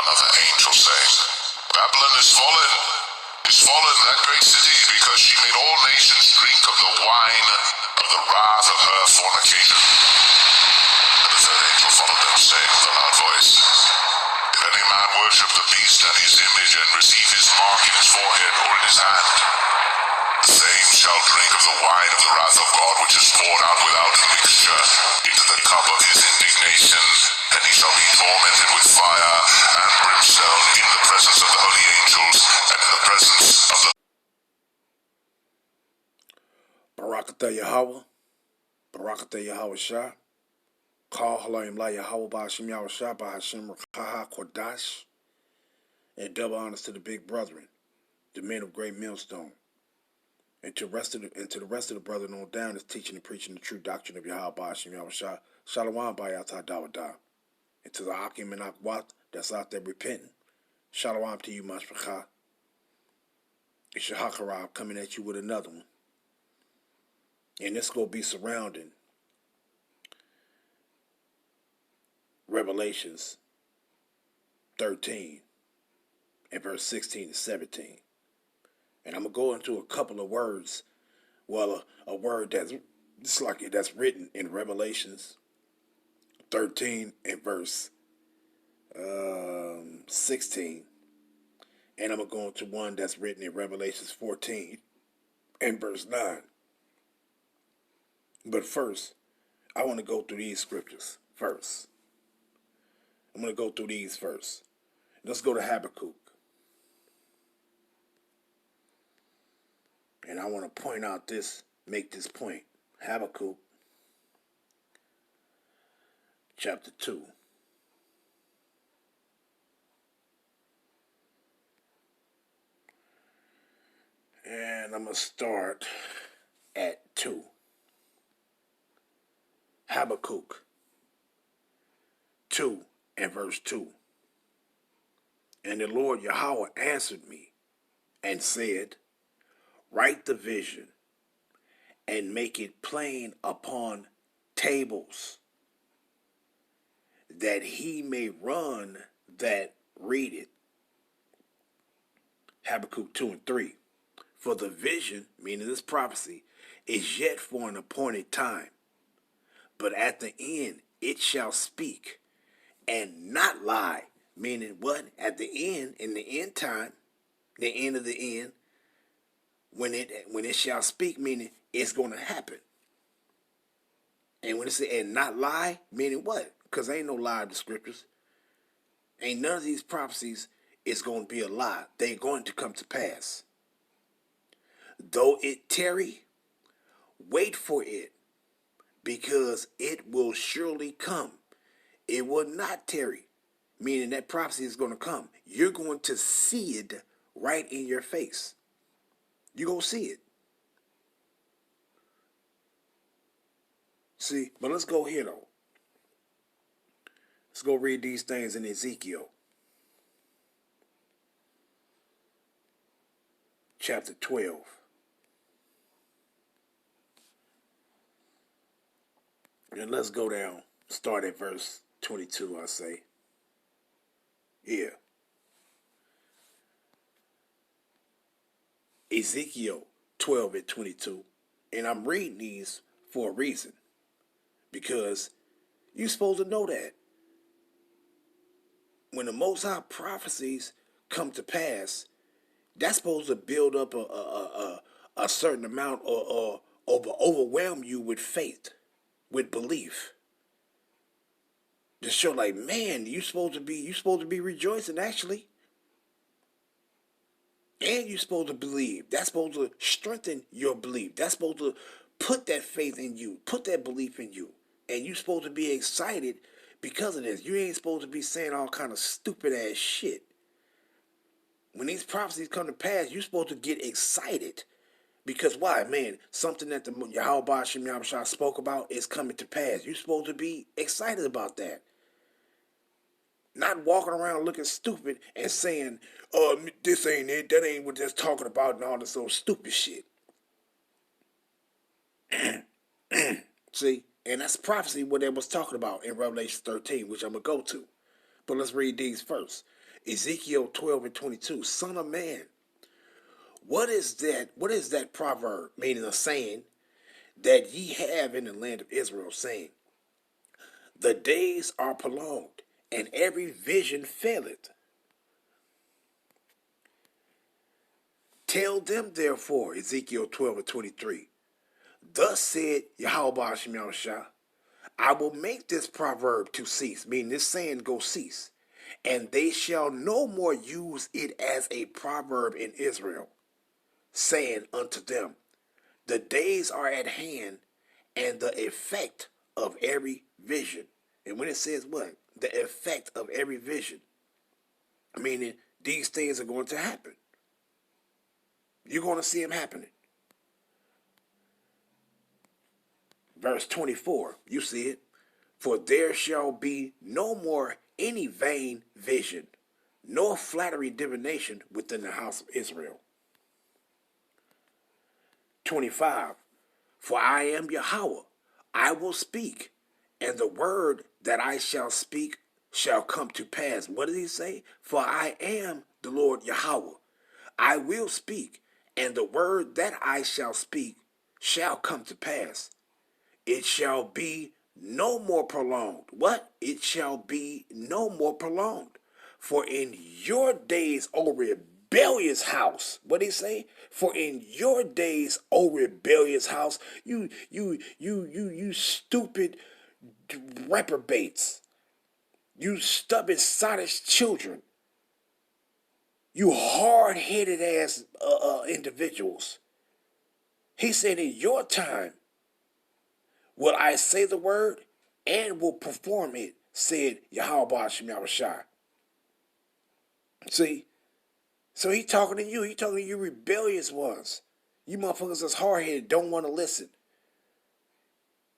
another angel saying, Babylon is fallen, that great city, because she made all nations drink of the wine of the wrath of her fornication. And the third angel followed them, saying with a loud voice, If any man worship the beast and his image, and receive his mark in his forehead or in his hand, the same shall drink of the wine of the wrath of God, which is poured out without mixture into the cup of his indignation, and he shall be tormented with fire and brimstone in the presence of the holy angels and in the presence of the Barakatah Yahweh, Barakatah Yahweh Shah, Call Halayim La Yahweh Ba'Hashem Yahweh Shah, Ba'Hashem Rakaha Kodash, and double honors to the big brethren, the men of great millstone, and to the rest of the brethren on down is teaching and preaching the true doctrine of Yahweh Ba'Hashem Yahweh Shah, Shalom Ba'Yatah Dawadah, and to the Akim and Akwat that's out there repenting, Shalom to you, Mashpachah. It's Shahakarab coming at you with another one. And it's going to be surrounding Revelations 13 and verse 16 to 17. And I'm going to go into a couple of words. Well, a word that's written in Revelations 13 and verse 16. And I'm going to go into one that's written in Revelations 14 and verse 9. But first, I want to go through these scriptures first. I'm going to go through these first. Let's go to Habakkuk. And I want to make this point. Habakkuk, chapter 2. And I'm going to start at 2. Habakkuk 2 and verse 2. And the Lord Yahweh answered me and said, Write the vision and make it plain upon tables, that he may run that read it. Habakkuk 2 and 3. For the vision, meaning this prophecy, is yet for an appointed time. But at the end it shall speak and not lie. Meaning what? At the end, in the end time, the end of the end, when it shall speak, meaning it's going to happen. And when it says and not lie, meaning what? Because ain't no lie in the scriptures. Ain't none of these prophecies is going to be a lie. They're going to come to pass. Though it tarry, wait for it, because it will surely come. It will not tarry, meaning that prophecy is going to come. You're going to see it right in your face. You're going to see it. See, but let's go here, though. Let's go read these things in Ezekiel. Chapter 12. And let's go down, start at verse 22, I say. Yeah. Ezekiel 12 and 22. And I'm reading these for a reason. Because you're supposed to know that. When the Most High prophecies come to pass, that's supposed to build up a certain amount or overwhelm you with faith, with belief. To show like, man, you're supposed to be rejoicing actually. And you're supposed to believe. That's supposed to strengthen your belief. That's supposed to put that faith in you, put that belief in you. And you're supposed to be excited because of this. You ain't supposed to be saying all kind of stupid ass shit. When these prophecies come to pass, you're supposed to get excited. Because why? Man, something that the Yahweh Ba'Hashem Yahweh Shah spoke about is coming to pass. You're supposed to be excited about that. Not walking around looking stupid and saying, this ain't it, that ain't what that's talking about, and all this old stupid shit. See? And that's prophecy what they was talking about in Revelation 13, which I'm going to go to. But let's read these first. Ezekiel 12 and 22. Son of man, what is that? What is that proverb, meaning a saying, that ye have in the land of Israel, saying, the days are prolonged, and every vision faileth. Tell them, therefore, Ezekiel 12 and 23, thus said Yahweh Shem Yahushua, I will make this proverb to cease, meaning this saying go cease, and they shall no more use it as a proverb in Israel, saying unto them, the days are at hand, and the effect of every vision. And when it says what? The effect of every vision, meaning these things are going to happen. You're going to see them happening. Verse 24, you see it. For there shall be no more any vain vision, nor flattery divination within the house of Israel. 25, for I am Yahweh, I will speak, and the word that I shall speak shall come to pass. What did he say? For I am the Lord Yahweh, I will speak, and the word that I shall speak shall come to pass. It shall be no more prolonged. What? It shall be no more prolonged. For in your days, O rebellious house, what did he say? For in your days, O rebellious house, you stupid reprobates, you stubborn sottish children, you hard-headed ass individuals. He said, in your time will I say the word and will perform it, said Yahweh Shem Yahushua. See? So he talking to you. He talking to you rebellious ones. You motherfuckers that's hard-headed, don't want to listen.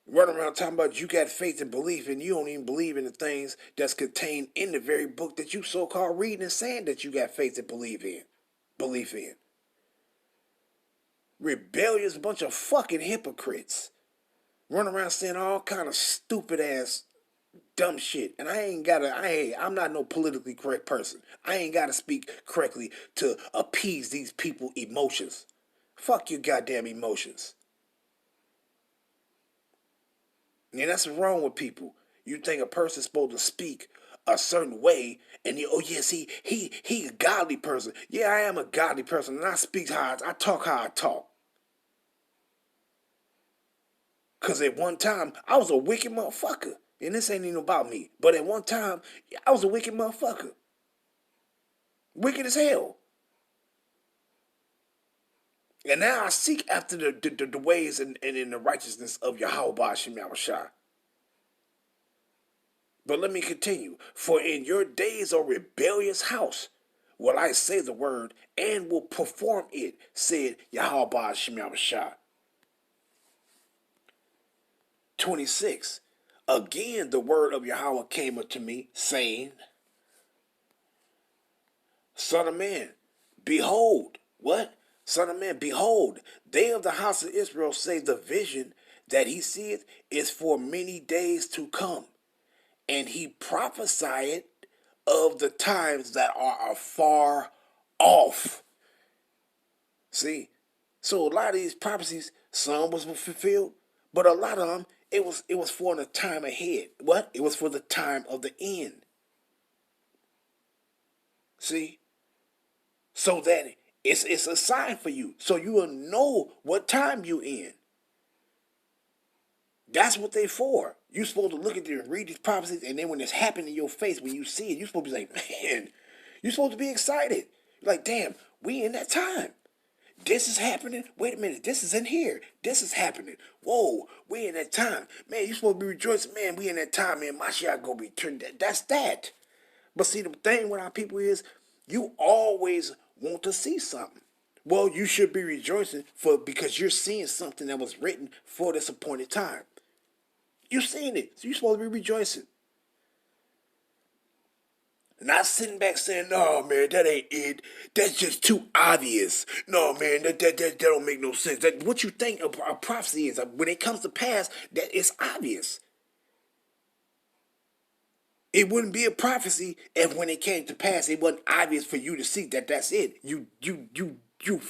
Running around talking about you got faith and belief, and you don't even believe in the things that's contained in the very book that you so-called reading and saying that you got faith and belief in. Rebellious bunch of fucking hypocrites. Run around saying all kind of stupid ass dumb shit. And I'm not no politically correct person. I ain't gotta speak correctly to appease these people's emotions. Fuck your goddamn emotions. And that's what's wrong with people. You think a person's supposed to speak a certain way, and you, oh yes, he a godly person. Yeah, I am a godly person, and I speak I talk how I talk. Because at one time, I was a wicked motherfucker. And this ain't even about me. But at one time, I was a wicked motherfucker. Wicked as hell. And now I seek after the ways and in the righteousness of Yahweh Shem Yahushua. But let me continue. For in your days, O rebellious house, will I say the word and will perform it, said Yahweh Shem Yahushua. 26. Again, the word of Yahweh came unto me, saying, Son of man, behold, what? Son of man, behold, they of the house of Israel say the vision that he seeth is for many days to come. And he prophesied of the times that are afar off. See? So a lot of these prophecies, some was fulfilled, but a lot of them, it was for the time ahead. What? It was for the time of the end. See? So that it's a sign for you. So you will know what time you in. That's what they for. You're supposed to look at them and read these prophecies, and then when it's happening in your face, when you see it, you're supposed to be like, man, you're supposed to be excited. You're like, damn, we in that time. This is happening. Wait a minute. This is in here. This is happening. Whoa, we in that time. Man, you supposed to be rejoicing. Man, we in that time, man. Mashiach gonna be turned. That's that. But see, the thing with our people is, you always want to see something. Well, you should be rejoicing because you're seeing something that was written for this appointed time. You're seeing it. So you're supposed to be rejoicing. Not sitting back saying, no, man, that ain't it. That's just too obvious. No, man, that don't make no sense. That what you think a prophecy is, when it comes to pass, that it's obvious. It wouldn't be a prophecy if when it came to pass, it wasn't obvious for you to see that that's it. You, you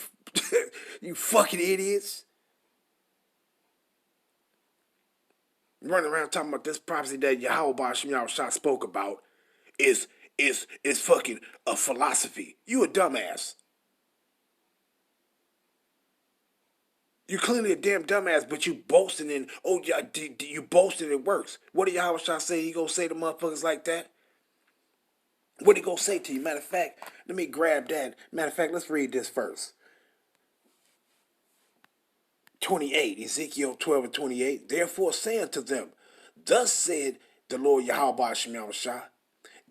fucking idiots. Running around talking about this prophecy that Yahweh Shah spoke about is is fucking a philosophy. You a dumbass. You clearly a damn dumbass, but you boasting in, oh yeah, you boasting it works. What did Yahweh Shah say? He gonna say to motherfuckers like that? What he gonna say to you? Matter of fact, let me grab that. Matter of fact, let's read this first. 28, Ezekiel 12 and 28. Therefore say unto them, thus said the Lord Yahweh Shah,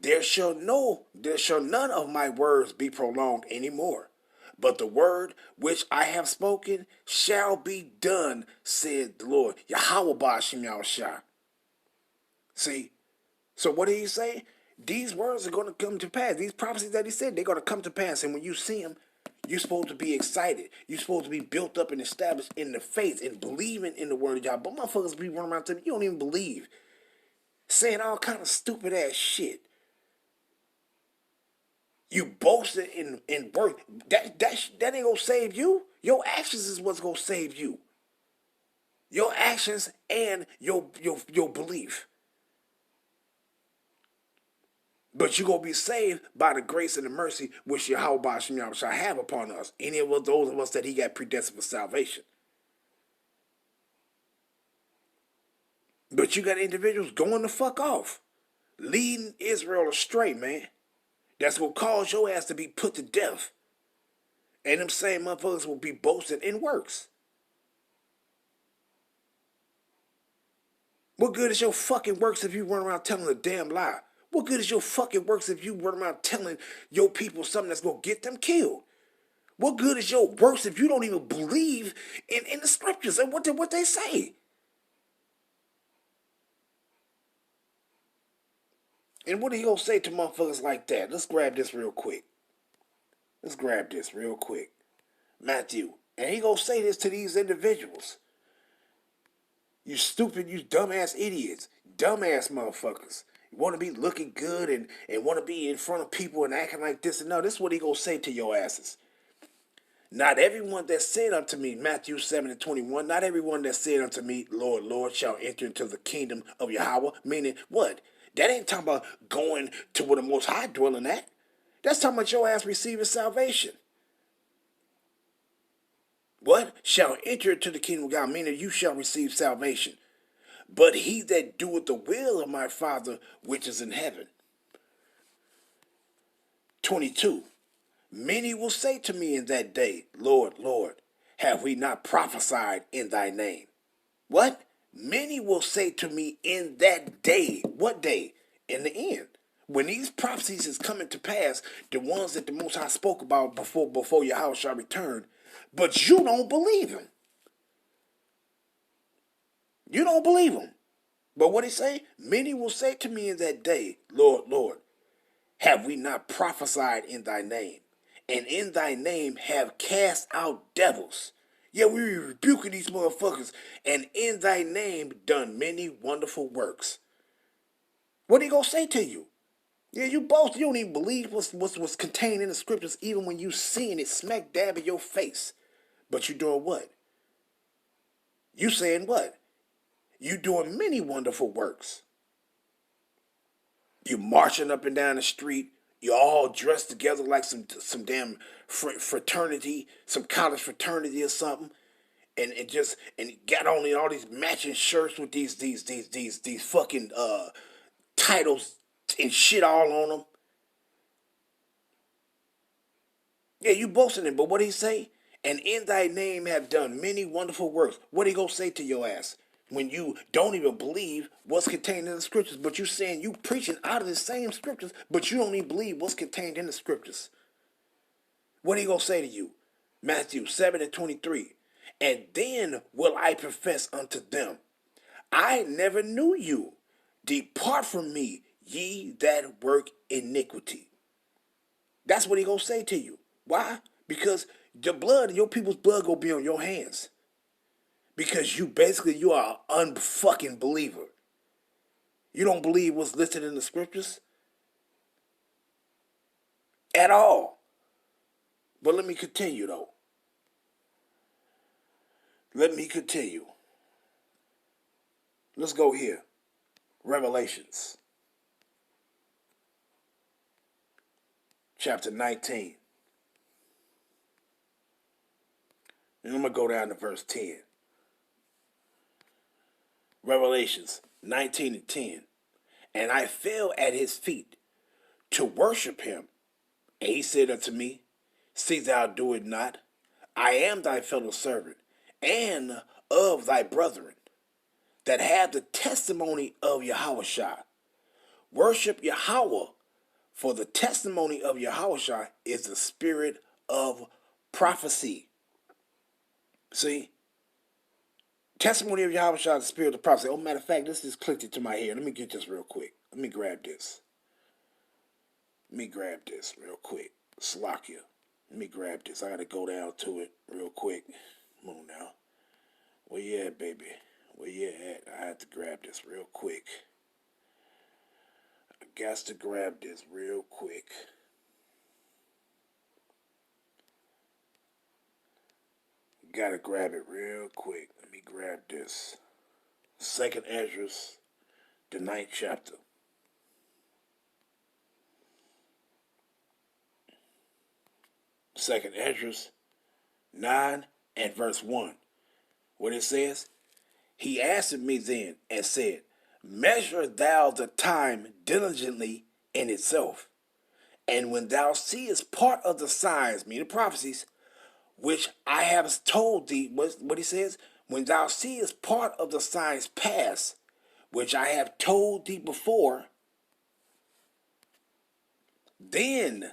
there shall none of my words be prolonged any more. But the word which I have spoken shall be done, said the Lord Yahweh Shah. See, so what did he say? These words are going to come to pass. These prophecies that he said, they're going to come to pass. And when you see them, you're supposed to be excited. You're supposed to be built up and established in the faith and believing in the word of God. But motherfuckers be running around telling me, you don't even believe. Saying all kind of stupid ass shit. You boasting in work. That ain't gonna save you. Your actions is what's gonna save you. Your actions and your belief. But you're going to be saved by the grace and the mercy which Yahweh shall have upon us. Any of those of us that he got predestined for salvation. But you got individuals going the fuck off. Leading Israel astray, man. That's going to cause your ass to be put to death. And them same motherfuckers will be boasting in works. What good is your fucking works if you run around telling a damn lie? What good is your fucking works if you run around telling your people something that's going to get them killed? What good is your works if you don't even believe in the scriptures and what they say? And what are you going to say to motherfuckers like that? Let's grab this real quick. Matthew. And he going to say this to these individuals. You stupid, you dumbass idiots. Dumbass motherfuckers. You want to be looking good and want to be in front of people and acting like this and no. This is what he going to say to your asses. Not everyone that said unto me, Matthew 7 and 21, not everyone that said unto me, Lord, Lord, shall enter into the kingdom of Yahweh. Meaning, what? That ain't talking about going to where the Most High dwelling at. That's talking about your ass receiving salvation. What? Shall enter into the kingdom of God, meaning you shall receive salvation. But he that doeth the will of my Father which is in heaven. 22. Many will say to me in that day, Lord, Lord, have we not prophesied in thy name? What? Many will say to me in that day. What day? In the end. When these prophecies is coming to pass, the ones that the Most High spoke about before Yahweh shall return, but you don't believe him. You don't believe him. But what he say? Many will say to me in that day, Lord, Lord, have we not prophesied in thy name? And in thy name have cast out devils. Yeah, we rebuking these motherfuckers. And in thy name done many wonderful works. What are he gonna say to you? Yeah, you both, you don't even believe what's contained in the scriptures, even when you seeing it smack dab in your face. But you doing what? You saying what? You doing many wonderful works. You marching up and down the street. You all dressed together like some damn fraternity, some college fraternity or something, and got on all these matching shirts with these fucking titles and shit all on them. Yeah, you boasting it, but what did he say? And in thy name have done many wonderful works. What he gonna say to your ass? When you don't even believe what's contained in the scriptures, but you saying you preaching out of the same scriptures, but you don't even believe what's contained in the scriptures. What are you going to say to you? Matthew 7 and 23. And then will I profess unto them, I never knew you. Depart from me, ye that work iniquity. That's what he going to say to you. Why? Because your people's blood going to be on your hands. Because you are an unfucking believer. You don't believe what's listed in the scriptures at all. But let me continue, though. Let me continue. Let's go here. Revelations. Chapter 19. And I'm going to go down to verse 10. Revelations 19 and 10. And I fell at his feet to worship him. And he said unto me, see thou do it not. I am thy fellow servant, and of thy brethren, that have the testimony of Yahushua. Worship Yahweh, for the testimony of Yahushua is the spirit of prophecy. See? Testimony of Yahushua is the spirit of prophecy. Oh, matter of fact, this just clicked into my head. Let me get this real quick. Let me grab this. Real quick. Slakia. Let me grab this. I got to go down to it real quick. Come on now. Where you at, baby? Where you at? I have to grab this real quick. I got to grab this real quick. Gotta grab it real quick. Let me grab this. 2nd Ezra, the 9th chapter. Second Ezra 9 and verse 1. What it says? He answered me then and said, measure thou the time diligently in itself. And when thou seest part of the signs, meaning prophecies, which I have told thee, what he says, when thou seest part of the signs pass, which I have told thee before, then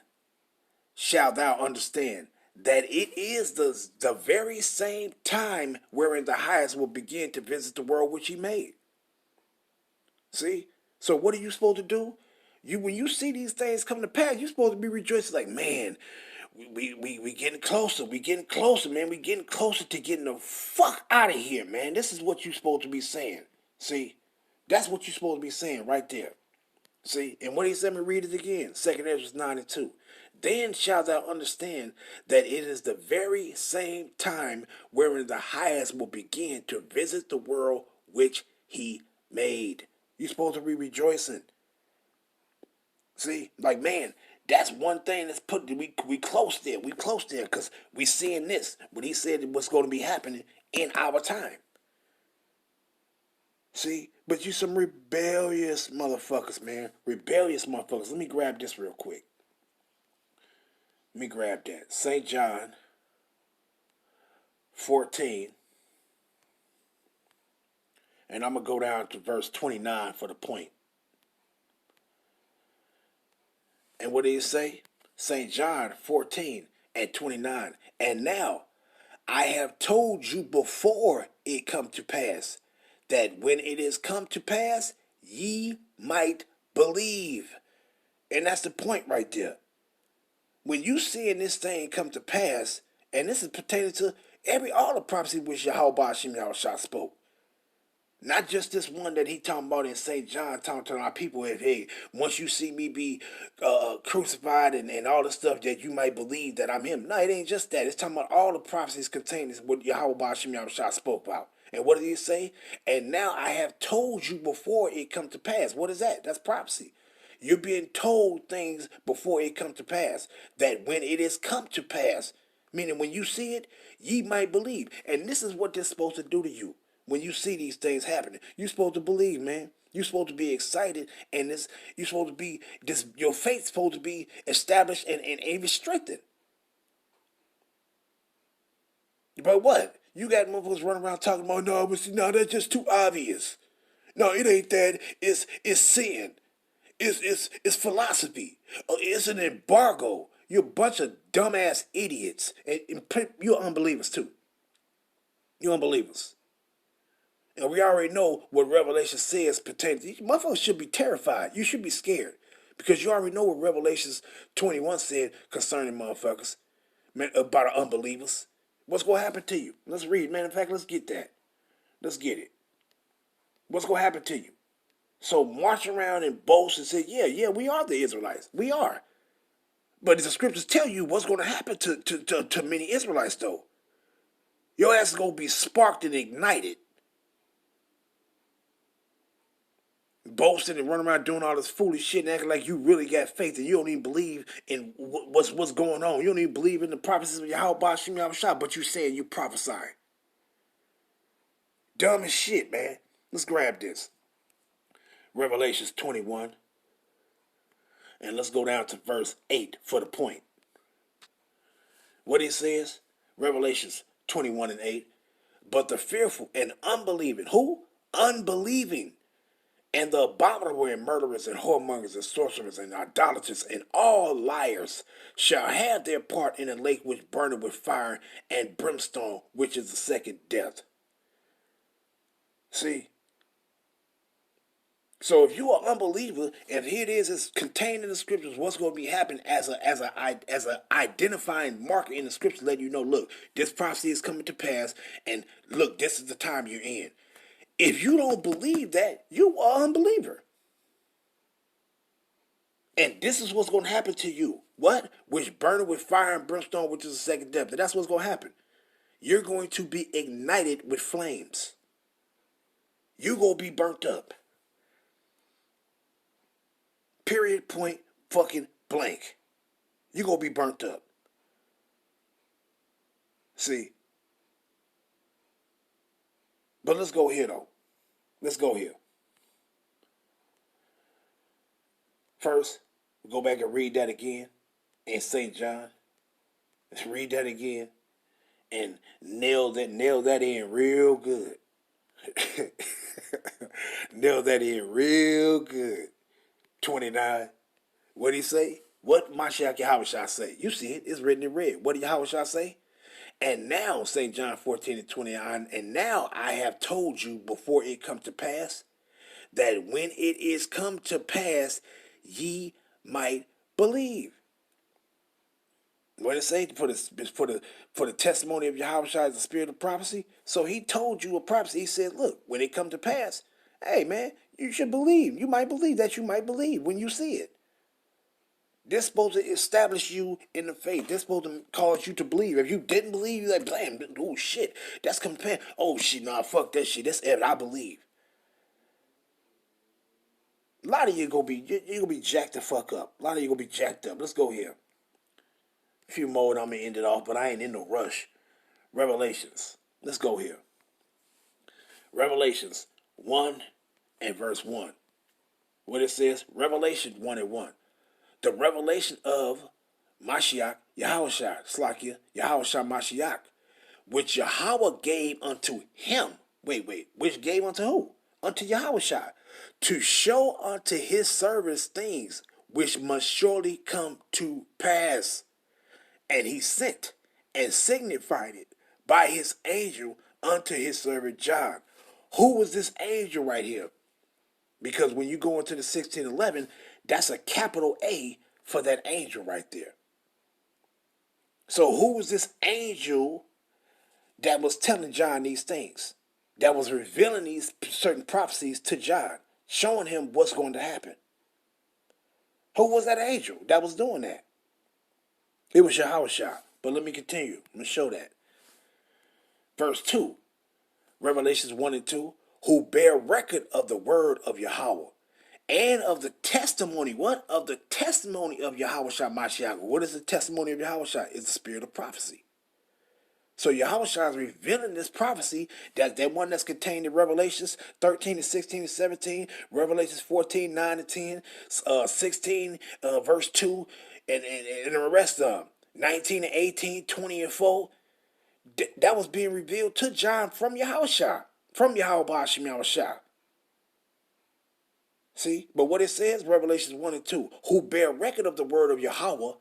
shalt thou understand that it is the very same time wherein the highest will begin to visit the world which he made. See? So what are you supposed to do? When you see these things come to pass, you're supposed to be rejoicing like, man, we getting closer. We getting closer, man. We getting closer to getting the fuck out of here, man. This is what you're supposed to be saying. See? That's what you're supposed to be saying right there. See? And what he said, me read it again. 2nd Ezra 9 and 2. Then shalt thou understand that it is the very same time wherein the highest will begin to visit the world which he made. You're supposed to be rejoicing. See? Like, man, that's one thing that's put, we close there. We close there because we seeing this. What he said what's going to be happening in our time. See? But you some rebellious motherfuckers, man. Rebellious motherfuckers. Let me grab this real quick. Let me grab that. St. John 14. And I'm going to go down to verse 29 for the point. And what did he say? St. John 14 and 29. And now I have told you before it come to pass, that when it is come to pass, ye might believe. And that's the point right there. When you seeing this thing come to pass, and this is pertaining to all the prophecy which Yahweh Hashem Yahushua spoke. Not just this one that he talking about in St. John, talking to our people, if, hey, once you see me be crucified and all the stuff that you might believe that I'm him. No, it ain't just that. It's talking about all the prophecies contained in what Yahweh Hashem Yahushua spoke about. And what did he say? And now I have told you before it come to pass. What is that? That's prophecy. You're being told things before it come to pass. That when it is come to pass, meaning when you see it, ye might believe. And this is what they're supposed to do to you. When you see these things happening, you're supposed to believe, man. You're supposed to be excited, and you're supposed to be your faith's supposed to be established and even strengthened. But what? You got motherfuckers running around talking about, no, but see, no, that's just too obvious. No, it ain't that. It's sin. It's philosophy. It's an embargo. You're a bunch of dumbass idiots, and you're unbelievers too. You're unbelievers. And we already know what Revelation says pertaining to you. Motherfuckers should be terrified. You should be scared. Because you already know what Revelations 21 said concerning motherfuckers. About the unbelievers. What's going to happen to you? Let's read. Man, in fact, let's get that. Let's get it. What's going to happen to you? So march around and boast and say, yeah, we are the Israelites. We are. But the scriptures tell you what's going to happen to many Israelites, though. Your ass is going to be sparked and ignited. Boasting and running around doing all this foolish shit and acting like you really got faith and you don't even believe in what's going on. You don't even believe in the prophecies of Yahweh Shem Yahushua, but you saying you prophesying. Dumb as shit, man. Let's grab this. Revelations 21. And let's go down to verse 8 for the point. What it says, Revelations 21 and 8. But the fearful and unbelieving, who? Unbelieving, and the abominable and murderers and whoremongers and sorcerers and idolaters and all liars shall have their part in a lake which burneth with fire and brimstone, which is the second death. See? So if you are an unbeliever, and here it is, it's contained in the scriptures, what's going to be happening as a identifying marker in the scripture, letting you know, look, this prophecy is coming to pass, and look, this is the time you're in. If you don't believe that, you are an unbeliever. And this is what's going to happen to you. What? Which burneth with fire and brimstone, which is the second death. And that's what's going to happen. You're going to be ignited with flames. You're going to be burnt up. Period, point, fucking blank. You're going to be burnt up. See? But let's go here, though. Let's go here. First, go back and read that again in St. John. Let's read that again and nail that in real good. Nail that in real good. 29. What did he say? What Mashiach Yahushua say? You see it. It's written in red. What did Yahushua say? And now, St. John 14 and 29, and now I have told you before it come to pass, that when it is come to pass, ye might believe. What did it say? For the testimony of Yahushua is the spirit of prophecy. So he told you a prophecy. He said, look, when it come to pass, hey man, you should believe. You might believe that you might believe when you see it. This supposed to establish you in the faith. This supposed to cause you to believe. If you didn't believe, you're like, blam, oh shit, that's compared. Oh shit, nah, fuck that shit. That's evidence. I believe. A lot of you gonna be jacked the fuck up. A lot of you gonna be jacked up. Let's go here. A few more and I'm gonna end it off, but I ain't in no rush. Revelations. Let's go here. Revelations 1 and verse 1. What it says? Revelation 1 and 1. The revelation of Mashiach, Yahushua, Slakia, Yahushua Mashiach, which Yahweh gave unto him. Wait, which gave unto who? Unto Yahushua, to show unto his servants things which must surely come to pass. And he sent and signified it by his angel unto his servant John. Who was this angel right here? Because when you go into the 1611, that's a capital A for that angel right there. So who was this angel that was telling John these things? That was revealing these certain prophecies to John, showing him what's going to happen. Who was that angel that was doing that? It was Yahushua. But let me continue. I'm going to show that. Verse 2, Revelations 1 and 2, who bear record of the word of Yahweh and of the testimony. What? Of the testimony of Yahushua Mashiach. What is the testimony of Yahushua? It's the spirit of prophecy. So Yahushua is revealing this prophecy, that one that's contained in Revelations 13 and 16 and 17, Revelations 14, 9 and 10, 16, verse 2, and the rest of them, 19 and 18, 20 and 4. That was being revealed to John from Yahushua, from Yahweh Shem Yahushua. See? But what it says, Revelations 1 and 2, who bear record of the word of Yahweh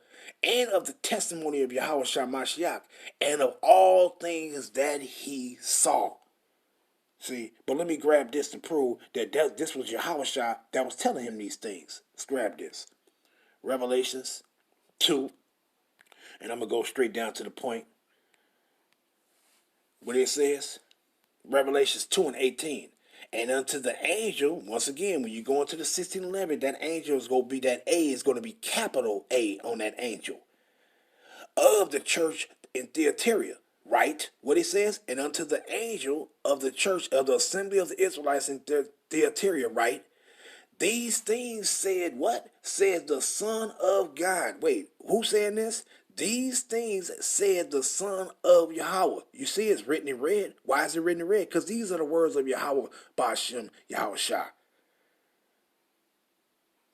and of the testimony of Yahweh Mashiach and of all things that he saw. See? But let me grab this to prove that this was Yahweh that was telling him these things. Let's grab this. Revelations 2. And I'm going to go straight down to the point. What it says? Revelations 2 and 18. And unto the angel, once again, when you go into the 1611, that angel is going to be, that A is going to be capital A on that angel, of the church in Thyatira, right? What he says, and unto the angel of the church of the assembly of the Israelites in Thyatira, right? These things said what? Said the Son of God. Wait, who saying this? These things said the Son of Yahweh. You see it's written in red. Why is it written in red? Because these are the words of Yahweh, Bashem, Yahweh Shah.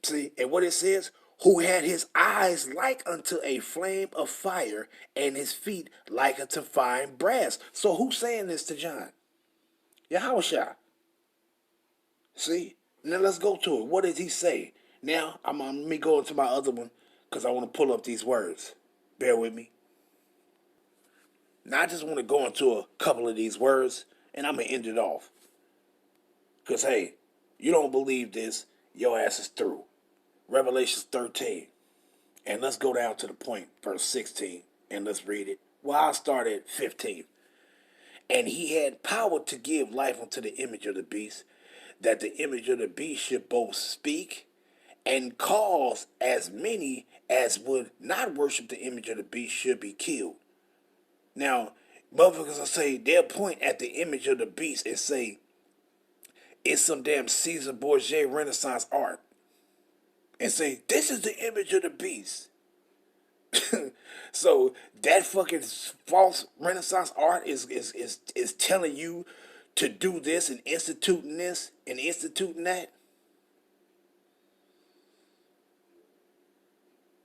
See, and what it says, who had his eyes like unto a flame of fire, and his feet like unto fine brass. So who's saying this to John? Yahweh Shah. See? Now let's go to it. What did he say? Now, let me go into my other one, because I want to pull up these words. Bear with me. Now, I just want to go into a couple of these words, and I'm going to end it off. Because, hey, you don't believe this, your ass is through. Revelation 13. And let's go down to the point, verse 16, and let's read it. Well, I'll start at 15. And he had power to give life unto the image of the beast, that the image of the beast should both speak and cause as many as would not worship the image of the beast should be killed. Now, motherfuckers will say, they'll point at the image of the beast and say, it's some damn Caesar Borgia Renaissance art. And say, this is the image of the beast. So that fucking false Renaissance art is telling you to do this and instituting this and instituting that?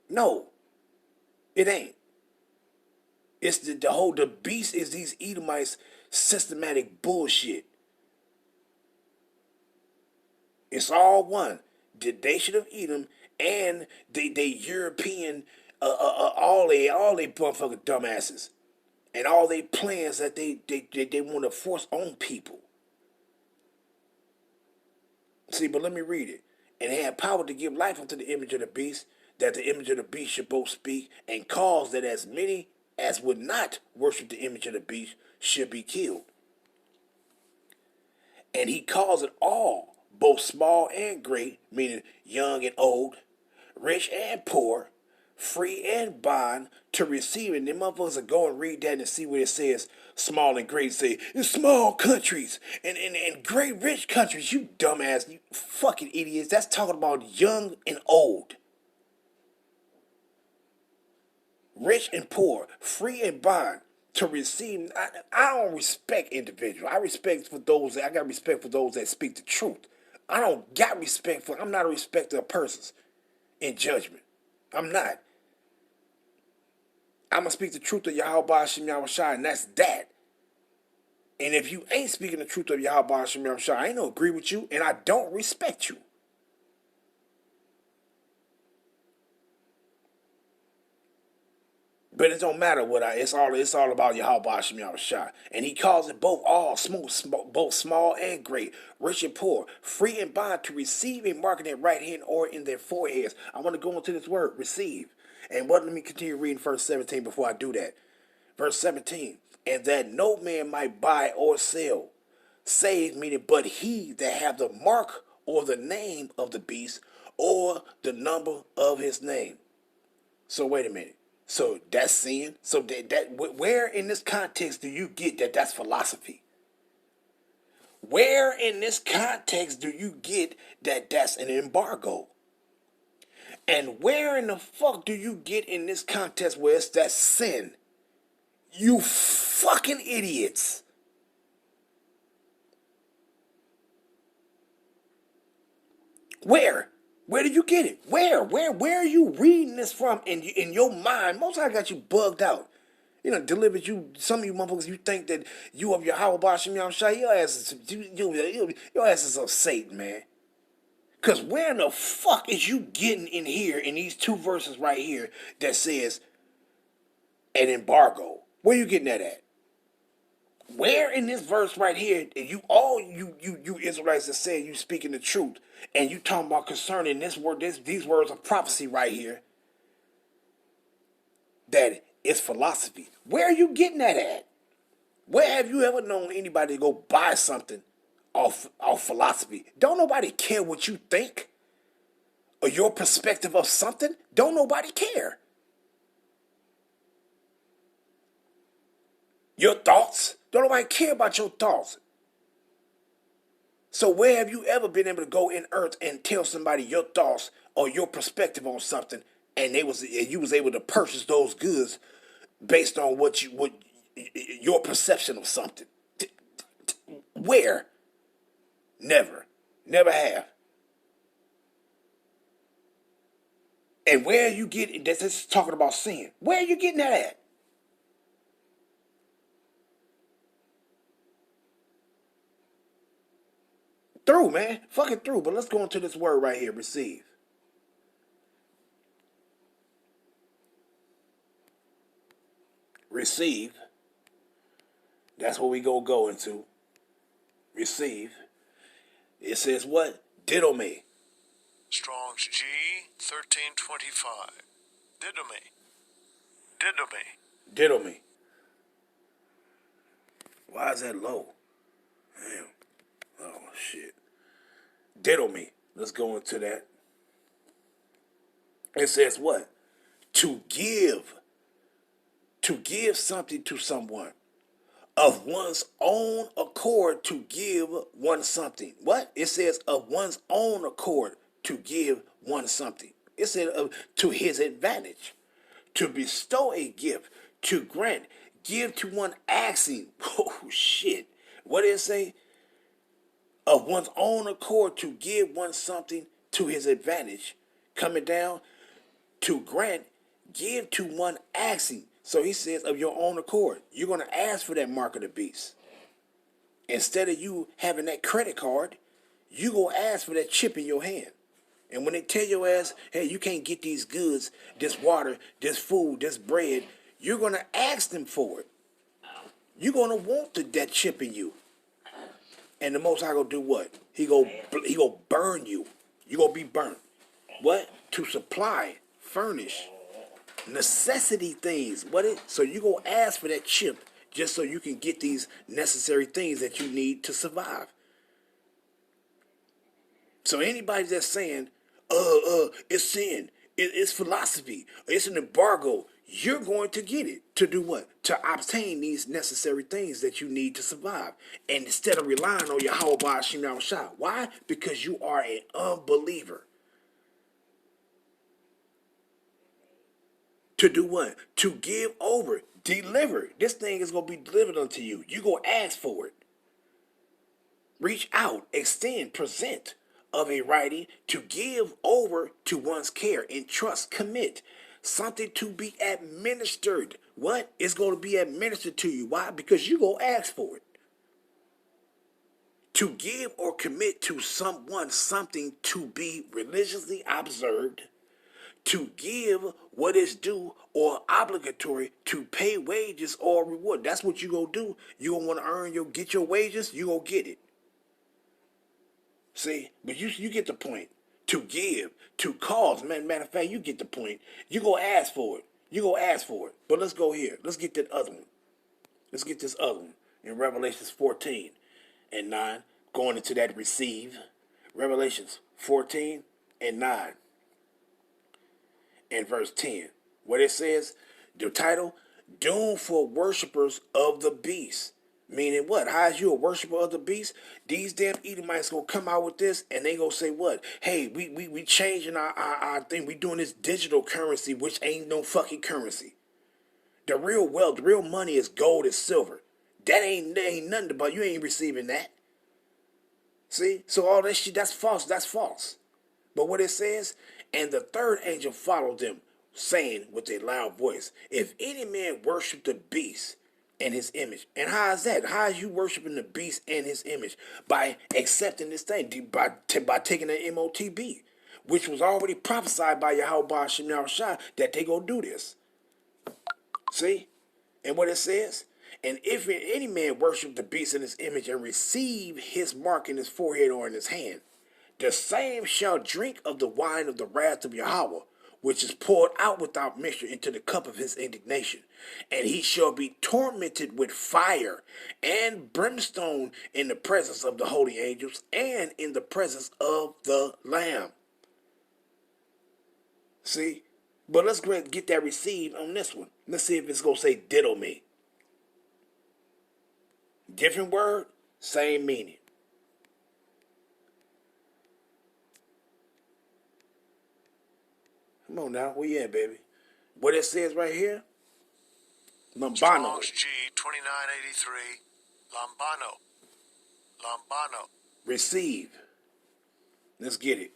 No, it ain't. It's the beast is these Edomites' systematic bullshit. It's all one. The nation of Edom and they European, all they motherfucking dumbasses, and all they plans that they want to force on people. See, but let me read it. And had power to give life unto the image of the beast, that the image of the beast should both speak, and cause that as many as would not worship the image of the beast should be killed. And he caused it all, both small and great, meaning young and old, rich and poor, free and bond, to receive. And them motherfuckers are go and read that and see what it says, small and great. Say, it's small countries and great rich countries. You dumbass, you fucking idiots. That's talking about young and old. Rich and poor, free and bond, to receive. I don't respect individuals. I got respect for those that speak the truth. I don't got respect for, I'm not a respecter of persons in judgment. I'm not. I'm going to speak the truth of Yahweh Hashem Yahweh Shai, and that's that. And if you ain't speaking the truth of Yahweh Hashem Yahweh Shai, I ain't gonna agree with you, and I don't respect you. But it don't matter it's all about Yahweh Hashem Yahweh Shai. And he calls it both both small and great, rich and poor, free and bond, to receive a mark in their right hand or in their foreheads. I want to go into this word, receive. And let me continue reading verse 17 before I do that. Verse 17, and that no man might buy or sell, save, meaning but he that have the mark or the name of the beast or the number of his name. So wait a minute. So that's sin. So where in this context do you get that that's philosophy? Where in this context do you get that that's an embargo? And where in the fuck do you get in this context where it's that sin? You fucking idiots. Where? Where did you get it? Where are you reading this from in your mind? Most of I got you bugged out. You know, delivered you, some of you motherfuckers, you think that you of your Yahweh Shem Yam Shai, your ass is of Satan, man. Because where in the fuck is you getting in here, in these two verses right here, that says an embargo? Where you getting that at? Where in this verse right here, and you Israelites that say you speaking the truth, and you talking about concerning this word, these words of prophecy right here, that it's philosophy. Where are you getting that at? Where have you ever known anybody to go buy something off philosophy. Don't nobody care what you think or your perspective of something. Don't nobody care. Your thoughts. Don't nobody care about your thoughts. So where have you ever been able to go in earth and tell somebody your thoughts or your perspective on something, and you was able to purchase those goods based on what your perception of something? Where? Never. Never have. And where you get this is talking about sin. Where are you getting that at? Through, man. Fucking through. But let's go into this word right here, receive. Receive. That's what we go into. Receive. It says what? Diddle me. Strong's G 1325. Diddle me. Diddle me. Diddle me. Why is that low? Damn. Oh, shit. Diddle me. Let's go into that. It says what? To give. To give something to someone. Of one's own accord to give one something. What? It says of one's own accord to give one something. It said to his advantage. To bestow a gift. To grant. Give to one asking. Oh, shit. What did it say? Of one's own accord to give one something to his advantage. Coming down. To grant. Give to one asking. So he says of your own accord. You're going to ask for that mark of the beast. Instead of you having that credit card, you go ask for that chip in your hand. And when they tell your ass, hey, you can't get these goods, this water, this food, this bread, you're going to ask them for it. You're going to want that chip in you. And the Most High going to do what? He go burn you. You going to be burnt. What? To supply, furnish, necessity things. So you go ask for that chip just so you can get these necessary things that you need to survive. So anybody that's saying, it's sin, it's philosophy, it's an embargo, you're going to get it. To do what? To obtain these necessary things that you need to survive. And instead of relying on Yahweh Ba'ashim Yahushua. Why? Because you are an unbeliever. To do what? To give over. Deliver. This thing is going to be delivered unto you. You go ask for it. Reach out, extend, present of a writing to give over to one's care, entrust, commit. Something to be administered. What? It's going to be administered to you. Why? Because you go ask for it. To give or commit to someone something to be religiously observed. To give what is due or obligatory, to pay wages or reward. That's what you gonna do. You gonna want to get your wages, you gonna get it. See, but you get the point. To give, to cause, matter of fact, you get the point. You go ask for it. You go ask for it. But let's go here. Let's get that other one. Let's get this other one in Revelations 14 and 9. Going into that receive. Revelations 14 and 9. And verse 10. What it says, the title, Doom for Worshippers of the Beast. Meaning what? How is you a worshiper of the beast? These damn Edomites gonna come out with this and they gonna say what? Hey, we changing our thing. We doing this digital currency, which ain't no fucking currency. The real wealth, the real money is gold and silver. That ain't nothing about, you ain't receiving that. See? So all that shit, that's false. That's false. But what it says, and the third angel followed them, saying with a loud voice, if any man worship the beast and his image. And how is that? How is you worshiping the beast and his image? By accepting this thing, by taking an MOTB, which was already prophesied by Yahweh Ba'ashim Yahushua that they gonna do this. See? And what it says? And if any man worship the beast in his image and receive his mark in his forehead or in his hand, the same shall drink of the wine of the wrath of Yahweh, which is poured out without measure into the cup of his indignation. And he shall be tormented with fire and brimstone in the presence of the holy angels and in the presence of the Lamb. See? But let's go ahead and get that received on this one. Let's see if it's going to say diddle me. Different word, same meaning. Come on now, where you at, baby? What it says right here? Lambano. Strong's G 2983. Lambano. Receive. Let's get it.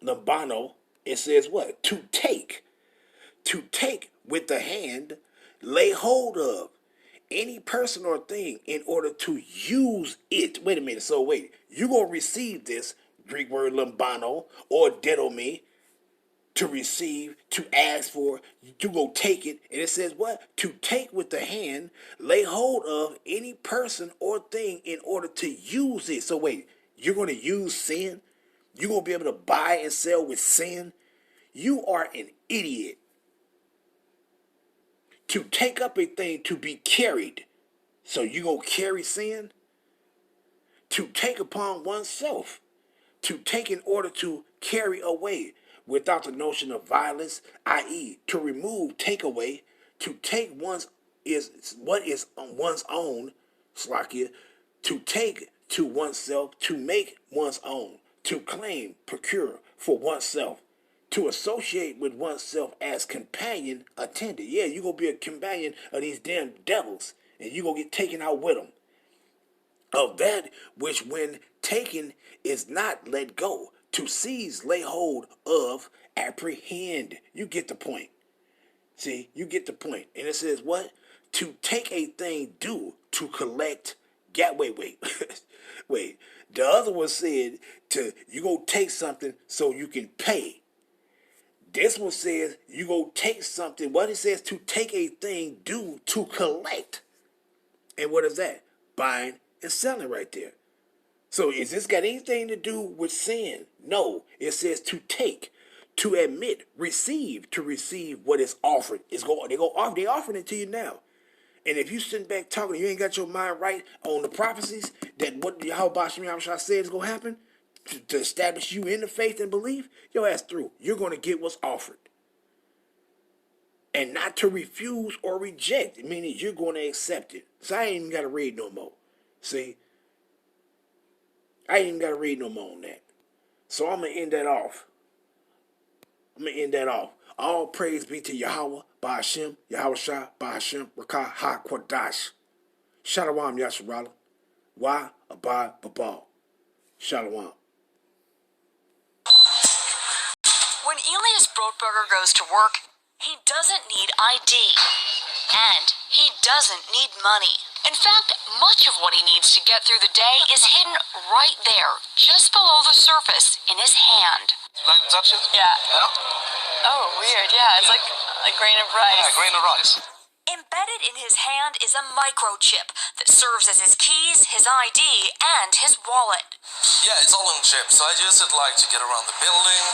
Lambano, it says what? To take. To take with the hand, lay hold of any person or thing in order to use it. Wait a minute. So wait, you're going to receive this Greek word lambano or didomi, to receive, to ask for, you go take it. And it says what? To take with the hand, lay hold of any person or thing in order to use it. So wait, you're going to use sin? You're going to be able to buy and sell with sin? You are an idiot. To take up a thing to be carried. So you going to carry sin? To take upon oneself. To take in order to carry away, without the notion of violence, i.e., to remove, take away, to take what is one's own, slakia, to take to oneself, to make one's own, to claim, procure for oneself, to associate with oneself as companion, attendant. Yeah, you're going to be a companion of these damn devils, and you're going to get taken out with them. Of that which when taken is not let go, to seize, lay hold of, apprehend. You get the point. See, you get the point. And it says what? To take a thing due, to collect. Wait. Wait. The other one said you go take something so you can pay. This one says you go take something. What it says, to take a thing due, to collect. And what is that? Buying and selling right there. So is this got anything to do with sin? No. It says to take, to admit, receive, to receive what is offered. They offering it to you now. And if you sitting back talking, you ain't got your mind right on the prophecies that what Yahweh Shai said is gonna happen to establish you in the faith and belief, your ass through. You're gonna get what's offered. And not to refuse or reject, meaning you're gonna accept it. So I ain't even gotta read no more. See? I ain't even got to read no more on that. So I'm going to end that off. All praise be to Yahweh, Ba'ashem, Yahweh Shah, Ba'ashem, Rakah, HaQuadash. Shalom, Yasharala. Why? Abad, Babal. Shalom. When Elias Brotberger goes to work, he doesn't need ID. And he doesn't need money. In fact, much of what he needs to get through the day is hidden right there, just below the surface, in his hand. You like to touch it? Yeah. Yeah? Oh, weird. Yeah, it's like a grain of rice. Yeah, a grain of rice. Embedded in his hand is a microchip that serves as his keys, his ID, and his wallet. Yeah, it's all in chip, so I use it like to get around the building.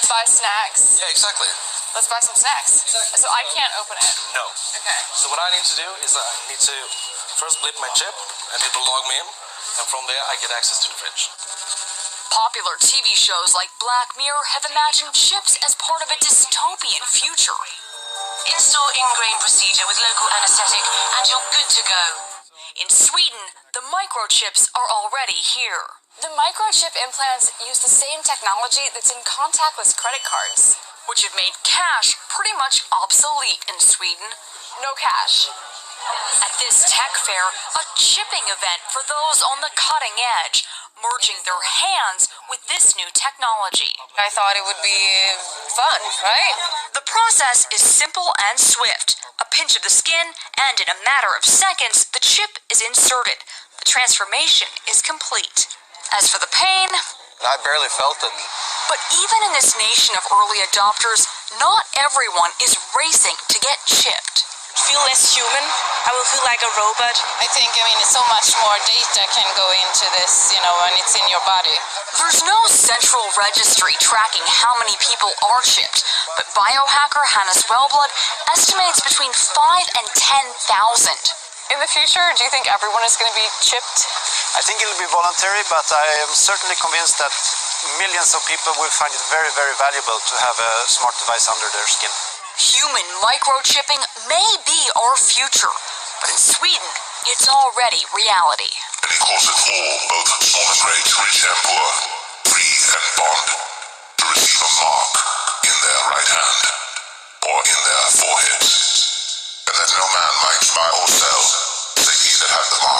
Buy snacks. Yeah, exactly. Let's buy some snacks. Exactly. So I can't open it. No. Okay. So what I need to do is I need to first blip my chip, and it will log me in, and from there I get access to the fridge. Popular TV shows like Black Mirror have imagined chips as part of a dystopian future. Install in-grain procedure with local anesthetic and you're good to go. In Sweden, the microchips are already here. The microchip implants use the same technology that's in contactless credit cards. Which have made cash pretty much obsolete in Sweden. No cash. At this tech fair, a chipping event for those on the cutting edge, merging their hands with this new technology. I thought it would be fun, right? The process is simple and swift. A pinch of the skin, and in a matter of seconds, the chip is inserted. The transformation is complete. As for the pain, I barely felt it. but even in this nation of early adopters, not everyone is racing to get chipped. feel less human. I will feel like a robot. I think, so much more data can go into this, when it's in your body. There's no central registry tracking how many people are chipped, but biohacker Hannah Swellblood estimates between 5 and 10,000. In the future, do you think everyone is going to be chipped? I think it'll be voluntary, but I am certainly convinced that millions of people will find it very, very valuable to have a smart device under their skin. Human microchipping may be our future, but in Sweden, it's already reality. And he calls it for both small and great, rich and poor, free and bond, to receive a mark in their right hand or in their foreheads, and that no man might buy or sell save he that had the mark.